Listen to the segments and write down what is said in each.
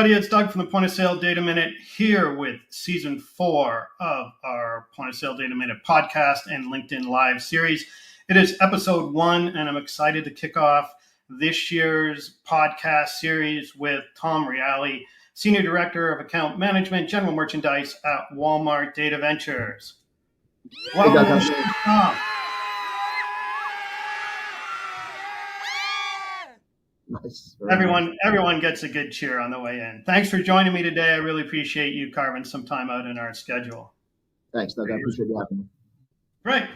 everybody. It's Doug from the Point of Sale Data Minute here with season 4 of our Point of Sale Data Minute podcast and LinkedIn Live series. It is episode 1, and I'm excited to kick off this year's podcast series with Tom Reali, Senior Director of Account Management, General Merchandise at Walmart Data Ventures. Welcome, Tom. Nice. Everyone gets a good cheer on the way in. Thanks for joining me today. I really appreciate you carving some time out in our schedule. Thanks, Doug. I appreciate you having me. Right.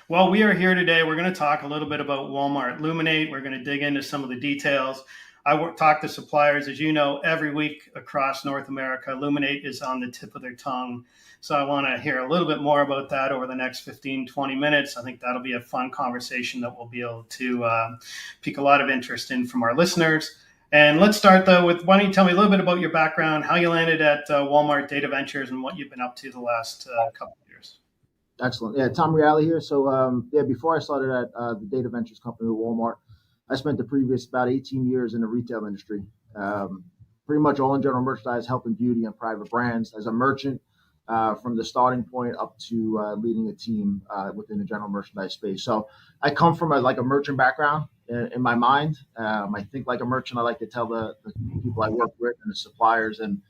Well, we are here today. We're going to talk a little bit about Walmart Luminate. We're going to dig into some of the details. I talk to suppliers, as you know, every week across North America. Luminate is on the tip of their tongue. So I want to hear a little bit more about that over the next 15, 20 minutes. I think that'll be a fun conversation that we'll be able to pique a lot of interest in from our listeners. And let's start, though, with why don't you tell me a little bit about your background, how you landed at Walmart Data Ventures, and what you've been up to the last couple of years. Excellent. Yeah, Tom Reali here. So, before I started at the Data Ventures company with Walmart, I spent the previous about 18 years in the retail industry, pretty much all in general merchandise, health and beauty, and private brands as a merchant. From the starting point up to leading a team within the general merchandise space. So I come from a merchant background in my mind. I think like a merchant. I like to tell the people I work with and the suppliers, and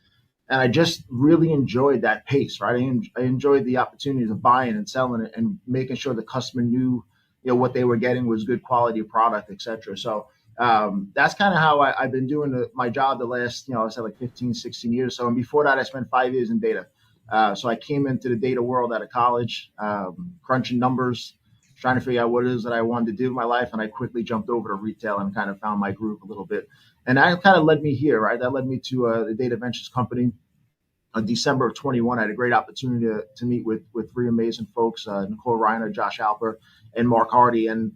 I just really enjoyed that pace, right? I enjoyed the opportunities of buying and selling it and making sure the customer knew, what they were getting was good quality product, et cetera. So that's kind of how I've been doing my job the last, I said 15, 16 years. So, and before that, I spent 5 years in data. So I came into the data world out of college, crunching numbers, trying to figure out what it is that I wanted to do in my life. And I quickly jumped over to retail and kind of found my groove a little bit. And that kind of led me here, right? That led me to the Data Ventures company. In December of 21, I had a great opportunity to meet with 3 amazing folks, Nicole Reiner, Josh Alper, and Mark Hardy. And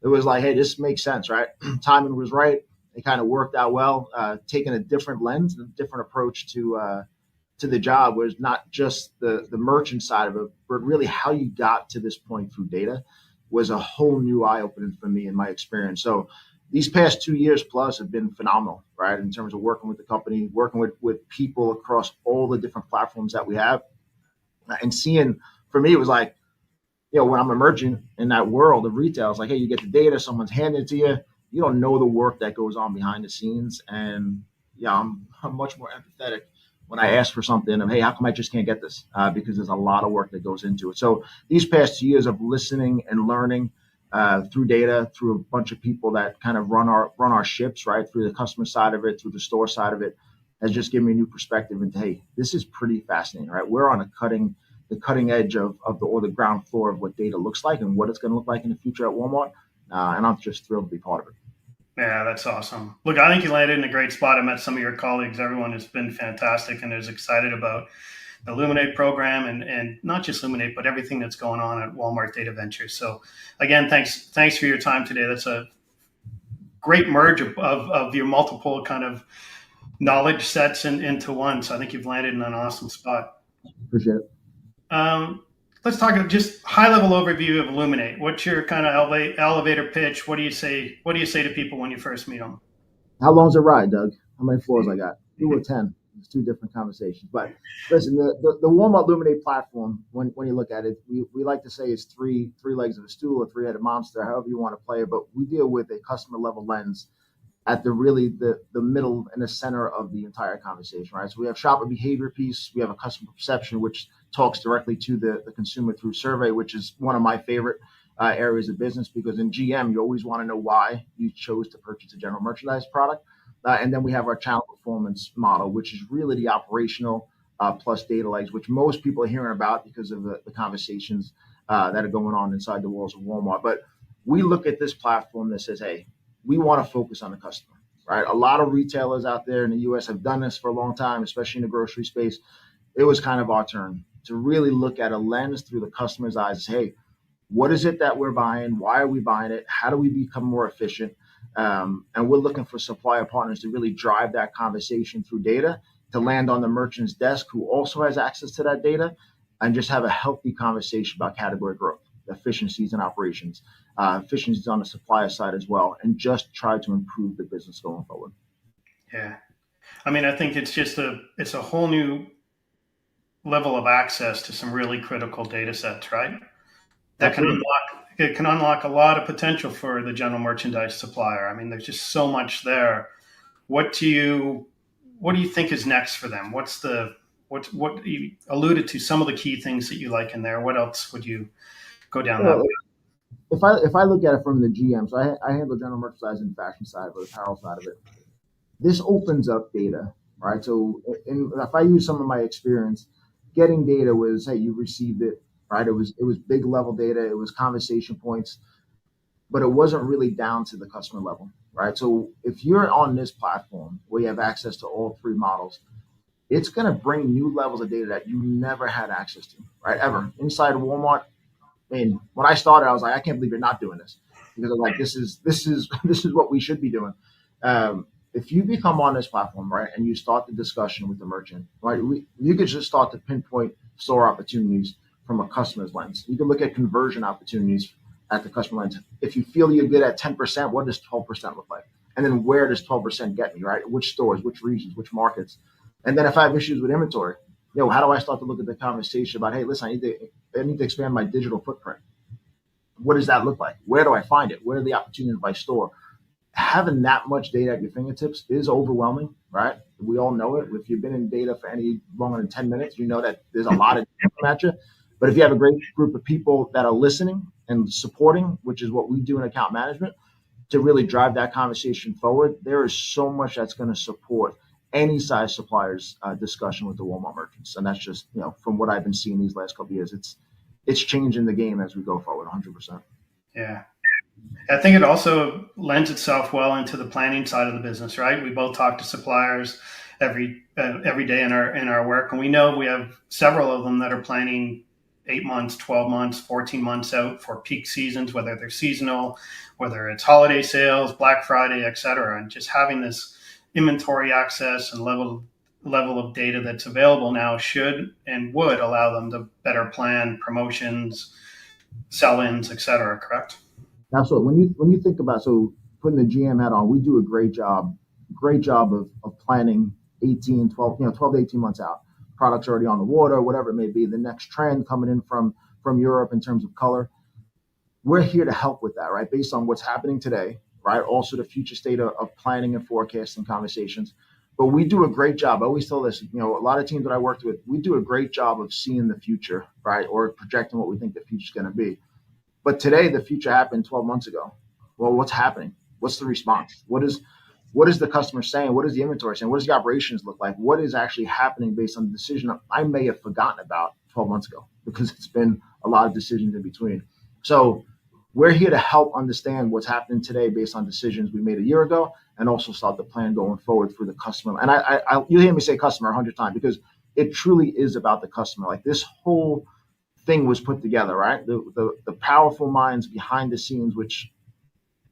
it was like, hey, this makes sense, right? Timing was right. It kind of worked out well. Taking a different lens, a different approach to the job was not just the merchant side of it, but really how you got to this point through data was a whole new eye-opening for me in my experience. So these past 2 years plus have been phenomenal, right? In terms of working with the company, working with people across all the different platforms that we have, and seeing, for me, it was like, when I'm a merchant in that world of retail, it's like, hey, you get the data, someone's handing it to you. You don't know the work that goes on behind the scenes. And I'm much more empathetic when I ask for something of, hey, how come I just can't get this? Because there's a lot of work that goes into it. So these past 2 years of listening and learning through data, through a bunch of people that kind of run our ships, right, through the customer side of it, through the store side of it, has just given me a new perspective into, hey, this is pretty fascinating, right? We're on the cutting edge of the ground floor of what data looks like and what it's going to look like in the future at Walmart. And I'm just thrilled to be part of it. Yeah, that's awesome. Look, I think you landed in a great spot. I met some of your colleagues. Everyone has been fantastic and is excited about the Luminate program and not just Luminate, but everything that's going on at Walmart Data Ventures. So again, thanks for your time today. That's a great merge of your multiple kind of knowledge sets into one. So I think you've landed in an awesome spot. Appreciate it. Let's talk just high-level overview of Luminate. What's your kind of elevator pitch? What do you say? What do you say to people when you first meet them? How long's the ride, Doug? How many floors I got? 2 or 10? It's 2 different conversations. But listen, the Walmart Luminate platform, when you look at it, we like to say it's three legs of a stool or 3-headed monster, however you want to play it. But we deal with a customer level lens at the middle and the center of the entire conversation, right? So we have shopper behavior piece, we have a customer perception, which talks directly to the consumer through survey, which is one of my favorite areas of business, because in GM, you always want to know why you chose to purchase a general merchandise product. And then we have our channel performance model, which is really the operational plus data legs, which most people are hearing about because of the conversations that are going on inside the walls of Walmart. But we look at this platform that says, hey, we want to focus on the customer, right? A lot of retailers out there in the U.S. have done this for a long time, especially in the grocery space. It was kind of our turn to really look at a lens through the customer's eyes. Hey, what is it that we're buying? Why are we buying it? How do we become more efficient? And we're looking for supplier partners to really drive that conversation through data to land on the merchant's desk who also has access to that data and just have a healthy conversation about category growth, efficiencies and operations, efficiencies on the supplier side as well, and just try to improve the business going forward. Yeah. I mean, I think it's a whole new level of access to some really critical data sets, right? That can Absolutely. unlock it can unlock a lot of potential for the general merchandise supplier. I mean, there's just so much there. What do you what do you think is next for them? What you alluded to some of the key things that you like in there. What else would you go down that Well, way? if I look at it from the GM, so I handle general merchandise and fashion side of it, apparel side of it. This opens up data, right? So if I use some of my experience, getting data was, hey, you received it, right? It was big level data, it was conversation points, but it wasn't really down to the customer level, right? So if you're on this platform where you have access to all three models, it's going to bring new levels of data that you never had access to, right? Ever inside Walmart. And when I started, I was like, I can't believe you're not doing this, because I'm like, this is this is what we should be doing. If you become on this platform, right, and you start the discussion with the merchant, right, you could just start to pinpoint store opportunities from a customer's lens. You can look at conversion opportunities at the customer lens. If you feel you're good at 10%, what does 12% look like? And then where does 12% get me, right? Which stores, which regions, which markets? And then if I have issues with inventory, how do I start to look at the conversation about, hey, listen, I need to expand my digital footprint. What does that look like? Where do I find it? Where are the opportunities by store? Having that much data at your fingertips is overwhelming, right? We all know it. If you've been in data for any longer than 10 minutes, you know that there's a lot of data at you. But if you have a great group of people that are listening and supporting, which is what we do in account management, to really drive that conversation forward, there is so much that's going to support any size suppliers discussion with the Walmart merchants. And that's just, from what I've been seeing these last couple of years, it's changing the game as we go forward 100%. Yeah. I think it also lends itself well into the planning side of the business, right? We both talk to suppliers every day in our work, and we know we have several of them that are planning 8 months, 12 months, 14 months out for peak seasons, whether they're seasonal, whether it's holiday sales, Black Friday, et cetera. And just having this inventory access and level of data that's available now should and would allow them to better plan promotions, sell-ins, et cetera. Correct? Absolutely. When you think about, so putting the GM hat on, we do a great job of planning 18, 12, 12 to 18 months out. Products already on the water, whatever it may be, the next trend coming in from Europe in terms of color. We're here to help with that, right? Based on what's happening today, right? Also the future state of planning and forecasting conversations. But we do a great job. I always tell this, a lot of teams that I worked with, we do a great job of seeing the future, right? Or projecting what we think the future is going to be. But today, the future happened 12 months ago. Well, what's happening? What's the response? What is the customer saying? What is the inventory saying? What does the operations look like? What is actually happening based on the decision I may have forgotten about 12 months ago, because it's been a lot of decisions in between. So we're here to help understand what's happening today based on decisions we made a year ago, and also start the plan going forward for the customer. And you hear me say customer 100 times, because it truly is about the customer. Like, this whole thing was put together, right? The powerful minds behind the scenes, which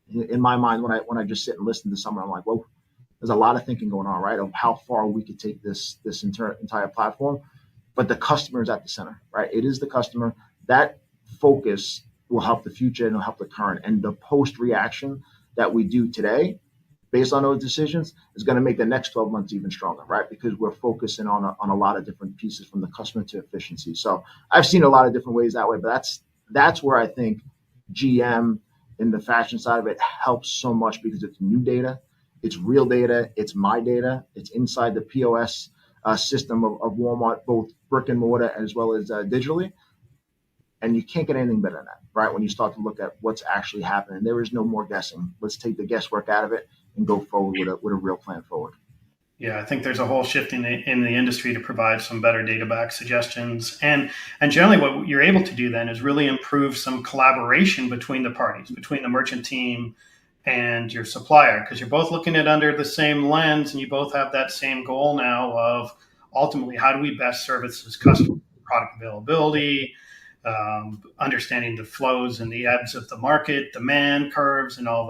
in my mind, when I just sit and listen to someone, I'm like, well, there's a lot of thinking going on, right? Of how far we could take this entire platform. But the customer is at the center, right? It is the customer. That focus will help the future and will help the current. And the post reaction that we do today, based on those decisions, is going to make the next 12 months even stronger, right? Because we're focusing on a lot of different pieces, from the customer to efficiency. So I've seen a lot of different ways that way, but that's where I think GM in the fashion side of it helps so much, because it's new data, it's real data, it's my data, it's inside the POS system of Walmart, both brick and mortar as well as digitally. And you can't get anything better than that, right? When you start to look at what's actually happening, there is no more guessing. Let's take the guesswork out of it and go forward with a real plan forward. Yeah, I think there's a whole shift in the industry to provide some better data back suggestions, and generally what you're able to do then is really improve some collaboration between the parties, between the merchant team and your supplier, because you're both looking at under the same lens, and you both have that same goal now of ultimately how do we best service this customer, product availability, understanding the flows and the ebbs of the market, demand curves, and all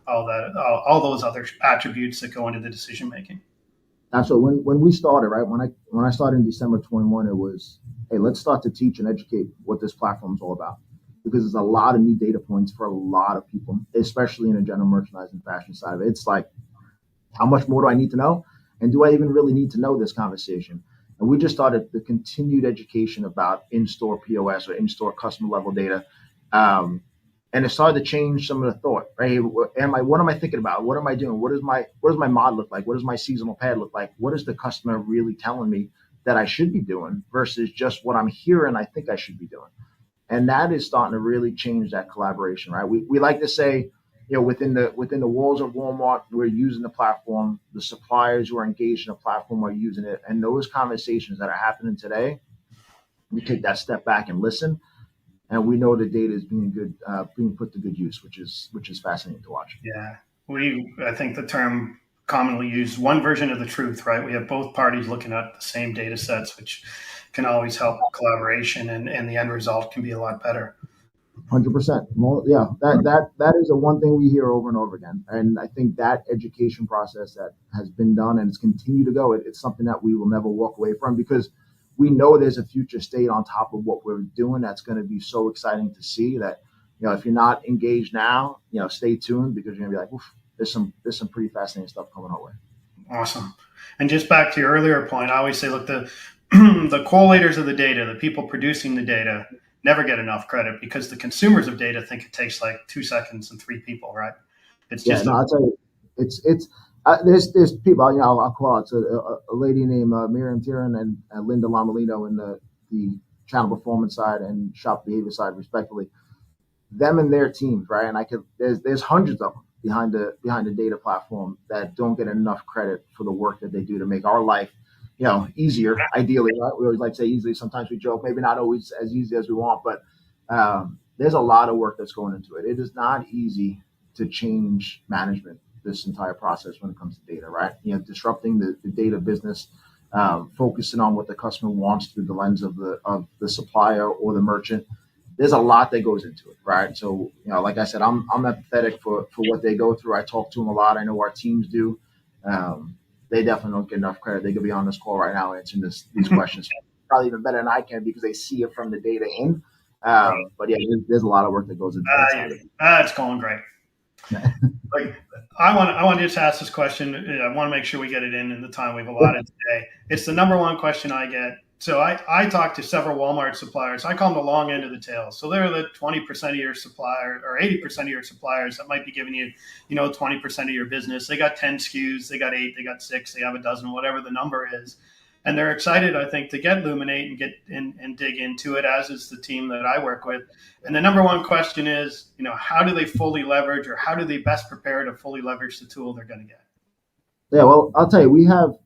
those other attributes that go into the decision making. And so when we started, right, when I started in December 21, it was, hey, let's start to teach and educate what this platform is all about, because there's a lot of new data points for a lot of people, especially in the general merchandise and fashion side of it. It's like, how much more do I need to know? And do I even really need to know this conversation? And we just started the continued education about in-store POS or in-store customer level data. Um, and it started to change some of the thought, right? Hey, what am I thinking about? What am I doing? What does my mod look like? What does my seasonal pad look like? What is the customer really telling me that I should be doing versus just what I'm hearing I think I should be doing? And that is starting to really change that collaboration, right? We like to say, within the walls of Walmart, we're using the platform. The suppliers who are engaged in the platform are using it, and those conversations that are happening today, we take that step back and listen, and we know the data is being put to good use, which is fascinating to watch. Yeah, I think the term commonly used, one version of the truth, right? We have both parties looking at the same data sets, which can always help collaboration, and the end result can be a lot better. 100%. Well, yeah, that is the one thing we hear over and over again, and I think that education process that has been done and it's continued to go. It's something that we will never walk away from because we know there's a future state on top of what we're doing that's going to be so exciting to see that if you're not engaged now, stay tuned because you're gonna be like, oof, there's some pretty fascinating stuff coming our way. Awesome. And just back to your earlier point, I always say, look, the the collators of the data, the people producing the data, never get enough credit because the consumers of data think it takes like 2 seconds and three people, right? It's Yeah, just no, a I'll tell you, it's there's people, I'll call it a lady named Miriam Tiran and Linda Lamalino in the channel performance side and shop behavior side, respectively. Them and their teams, right? And there's hundreds of them behind the data platform that don't get enough credit for the work that they do to make our life, easier. Ideally, right? We always like to say easily. Sometimes we joke, maybe not always as easy as we want, but there's a lot of work that's going into it. It is not easy to change management this entire process when it comes to data, right? Disrupting the data business, focusing on what the customer wants through the lens of the supplier or the merchant. There's a lot that goes into it, right? So, like I said, I'm empathetic for what they go through. I talk to them a lot. I know our teams do. They definitely don't get enough credit. They could be on this call right now answering these questions probably even better than I can because they see it from the data in. right. But yeah, there's a lot of work that goes into that side of It's going great. it. Like, I want to just ask this question. I want to make sure we get it in the time we've allotted today. It's the number one question I get. So I talked to several Walmart suppliers. I call them the long end of the tail. So they're the 20% of your supplier or 80% of your suppliers that might be giving you, 20% of your business. They got 10 SKUs, they got 8, they got 6, they have a dozen, whatever the number is. And they're excited, I think, to get Luminate and get and dig into it, as is the team that I work with. And the number one question is, how do they fully leverage, or how do they best prepare to fully leverage the tool they're going to get? Yeah, well, I'll tell you,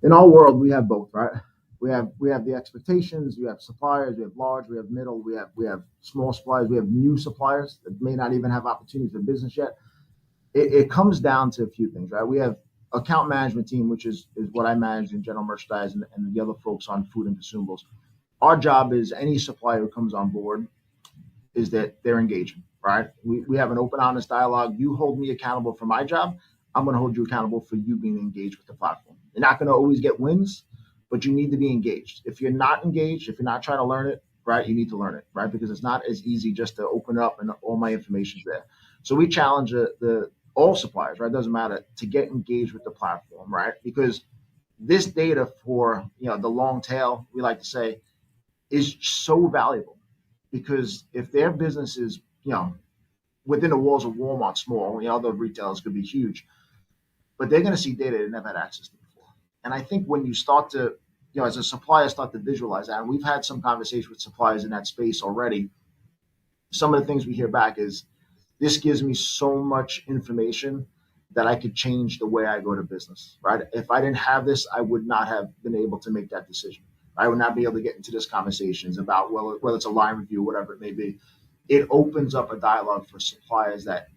in our world, we have both, right? We have the expectations. We have suppliers. We have large. We have middle. We have small suppliers. We have new suppliers that may not even have opportunities for business yet. It comes down to a few things, right? We have account management team, which is what I manage in general merchandise, and the other folks on food and consumables. Our job is any supplier who comes on board is that they're engaging, right? We have an open, honest dialogue. You hold me accountable for my job. I'm going to hold you accountable for you being engaged with the platform. You're not going to always get wins, but you need to be engaged. If you're not engaged, if you're not trying to learn it, right, you need to learn it, right? Because it's not as easy just to open up and all my information's there. So we challenge the all suppliers, right? It doesn't matter, to get engaged with the platform, right? Because this data for the long tail, we like to say, is so valuable. Because if their business is within the walls of Walmart small, other retailers could be huge, but they're going to see data they never had access to before. And I think when you start to, as a supplier, start to visualize that, and we've had some conversations with suppliers in that space already, some of the things we hear back is, this gives me so much information that I could change the way I go to business, right? If I didn't have this, I would not have been able to make that decision. I would not be able to get into these conversations about whether it's a line review, whatever it may be. It opens up a dialogue for suppliers that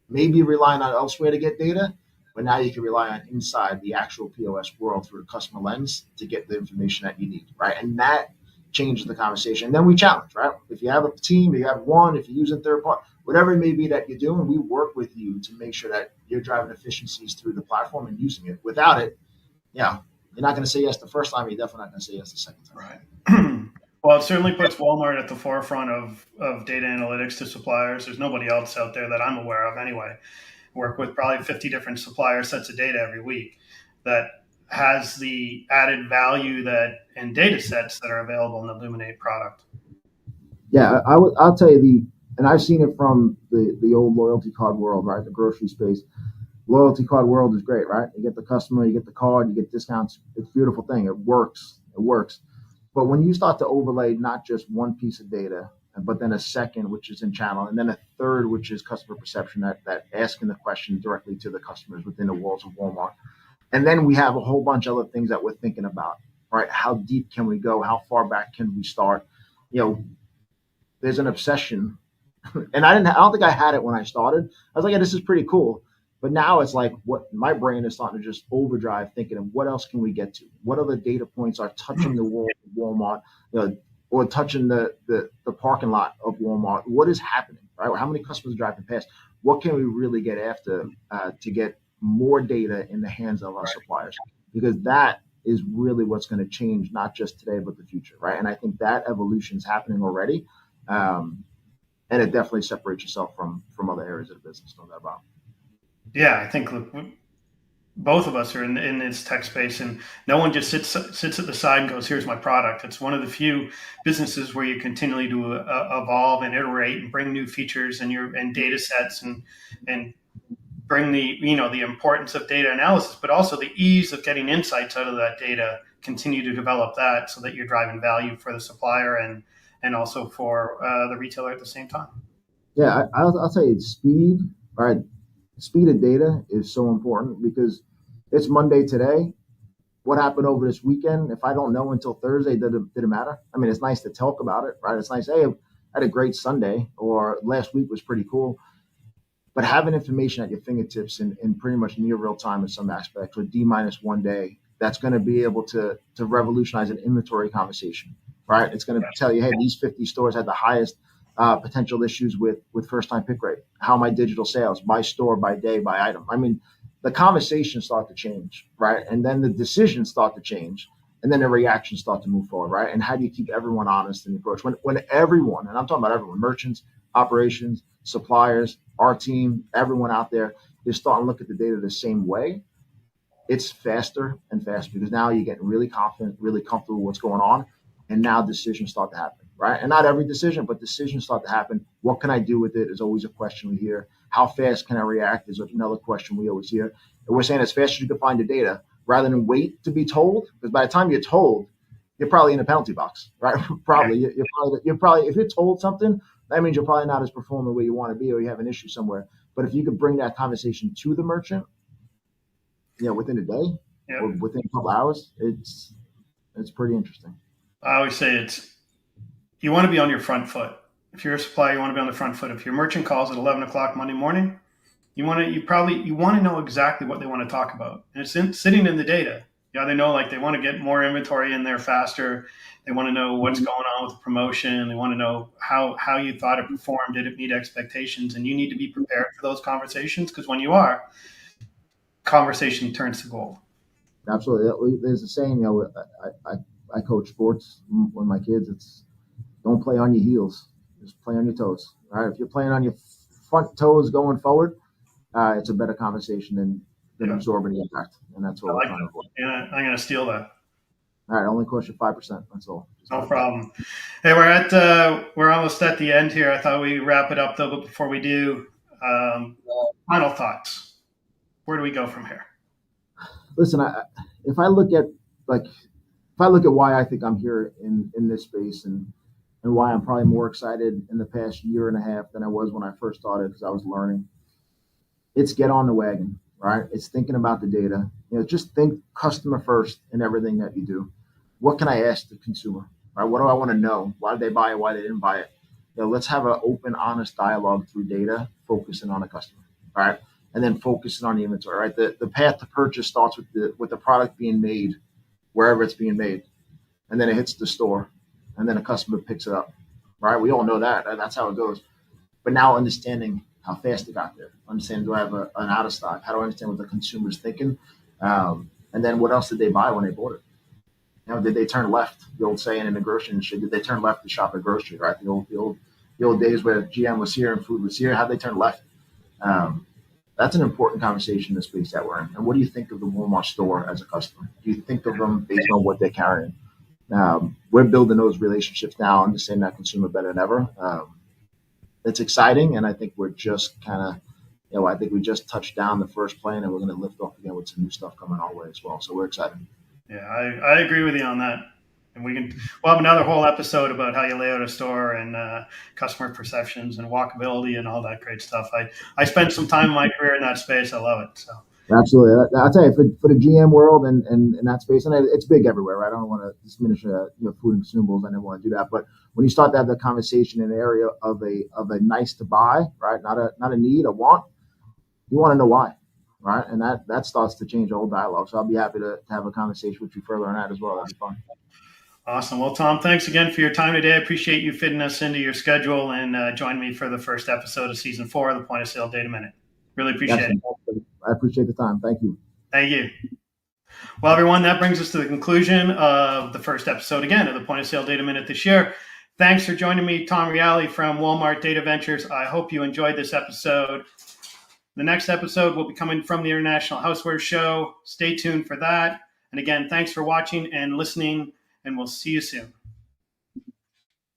may be relying on elsewhere to get data, but now you can rely on inside the actual POS world through a customer lens to get the information that you need, right? And that changes the conversation. And then we challenge, right? If you have a team, you have one, if you're using third party, whatever it may be that you're doing, we work with you to make sure that you're driving efficiencies through the platform and using it. Without it, you're not going to say yes the first time. You're definitely not going to say yes the second time. Right. Well, it certainly puts Walmart at the forefront of data analytics to suppliers. There's nobody else out there that I'm aware of anyway. Work with probably 50 different supplier sets of data every week. that has the added value that and data sets that are available in the Luminate product. Yeah, I'll tell you and I've seen it from the old loyalty card world, right? The grocery space. Loyalty card world is great, right? You get the customer, you get the card, you get discounts. It's a beautiful thing. It works. It works. But when you start to overlay not just one piece of data, but then a second, which is in channel, and then a third, which is customer perception, that asking the question directly to the customers within the walls of Walmart. And then we have a whole bunch of other things that we're thinking about, right? How deep can we go? How far back can we start? There's an obsession, and I don't think I had it when I started. I was like, yeah, this is pretty cool. But now it's like what my brain is starting to just overdrive, thinking of what else can we get to? What other data points are touching the wall of Walmart, or touching the parking lot of Walmart? What is happening, right? How many customers are driving past? What can we really get after to get more data in the hands of our suppliers? Because that is really what's going to change, not just today, but the future, right? And I think that evolution is happening already. And it definitely separates yourself from other areas of the business, no doubt about it. Yeah, I think both of us are in this tech space, and no one just sits at the side and goes, "Here's my product." It's one of the few businesses where you continually to evolve and iterate and bring new features and data sets and bring the importance of data analysis, but also the ease of getting insights out of that data. Continue to develop that so that you're driving value for the supplier and also for the retailer at the same time. Yeah, I'll tell you, speed, right? Speed of data is so important because it's Monday today. What happened over this weekend? If I don't know until Thursday, did it matter? I mean, it's nice to talk about it, right? It's nice, hey, I had a great Sunday, or last week was pretty cool. But having information at your fingertips in pretty much near real time in some aspects, or D-1 day, that's going to be able to revolutionize an inventory conversation, right? It's going to tell you, hey, these 50 stores had the highest potential issues with first time pick rate. How my digital sales by store, by day, by item. I mean, the conversations start to change, right? And then the decisions start to change, and then the reactions start to move forward, right? And how do you keep everyone honest in the approach? When everyone, and I'm talking about everyone, merchants, operations, suppliers, our team, everyone out there is starting to look at the data the same way, it's faster and faster because now you're getting really confident, really comfortable with what's going on. And now decisions start to happen, right? And not every decision, but decisions start to happen. What can I do with it is always a question we hear. How fast can I react is another question we always hear. And we're saying as fast as you can find the data rather than wait to be told, because by the time you're told, you're probably in a penalty box, right? Probably. You're probably, if you're told something, that means you're probably not as performing where you want to be or you have an issue somewhere. But if you could bring that conversation to the merchant, within a day or within a couple hours, it's pretty interesting. I always say you want to be on your front foot. If you're a supplier, you want to be on the front foot. If your merchant calls at 11 o'clock Monday morning, you want to know exactly what they want to talk about. And it's sitting in the data. Yeah, they know, like, they want to get more inventory in there faster. They want to know what's going on with the promotion. They want to know how you thought it performed. Did it meet expectations? And you need to be prepared for those conversations, because when you are, conversation turns to gold. Absolutely. There's a saying, I coach sports with my kids. It's don't play on your heels, just play on your toes. All right. If you're playing on your front toes going forward, it's a better conversation than absorbing the impact. And that's what we're trying to avoid. Yeah, I'm going to steal that. All right. Only cost you 5%. That's all. No problem. Hey, we're almost at the end here. I thought we'd wrap it up though, but before we do, final thoughts. Where do we go from here? Listen, if I look at why I think I'm here in this space and why I'm probably more excited in the past year and a half than I was when I first started, because I was learning, it's get on the wagon, right? It's thinking about the data. Just think customer first in everything that you do. What can I ask the consumer, right? What do I want to know? Why did they buy it? Why they didn't buy it? Let's have an open, honest dialogue through data, focusing on the customer, all right? And then focusing on the inventory, right? The path to purchase starts with the product being made, wherever it's being made, and then it hits the store, and then a customer picks it up, right? We all know that. That's how it goes. But now understanding how fast it got there, understanding, do I have an out of stock? How do I understand what the consumer's thinking? And then what else did they buy when they bought it? Did they turn left? The old saying in the grocery industry, did they turn left to shop at grocery, right? The old days where GM was here and food was here. How'd they turn left? That's an important conversation in the space that we're in. And what do you think of the Walmart store as a customer? Do you think of them based on what they're carrying? We're building those relationships now, understanding that consumer better than ever. It's exciting, and I think we're just kind of, I think we just touched down the first plane, and we're going to lift off again with some new stuff coming our way as well. So we're excited. Yeah, I agree with you on that. And we'll have another whole episode about how you lay out a store and customer perceptions and walkability and all that great stuff. I spent some time in my career in that space. I love it. So Absolutely. I'll tell you, for the GM world and in that space, and it's big everywhere, right? I don't want to diminish food and consumables. I never want to do that. But when you start to have the conversation in an area of a nice to buy, right? Not a need, a want, you want to know why, right? And that starts to change the whole dialogue. So I'll be happy to have a conversation with you further on that as well. That'd be fun. awesome. Well, Tom, thanks again for your time today. I appreciate you fitting us into your schedule and joining me for the first episode of season 4 of the Point of Sale Data Minute. Really appreciate it. I appreciate the time. Thank you. Thank you. Well, everyone, that brings us to the conclusion of the first episode again of the Point of Sale Data Minute this year. Thanks for joining me, Tom Reali from Walmart Data Ventures. I hope you enjoyed this episode. The next episode will be coming from the International Houseware Show. Stay tuned for that. And again, thanks for watching and listening, and we'll see you soon.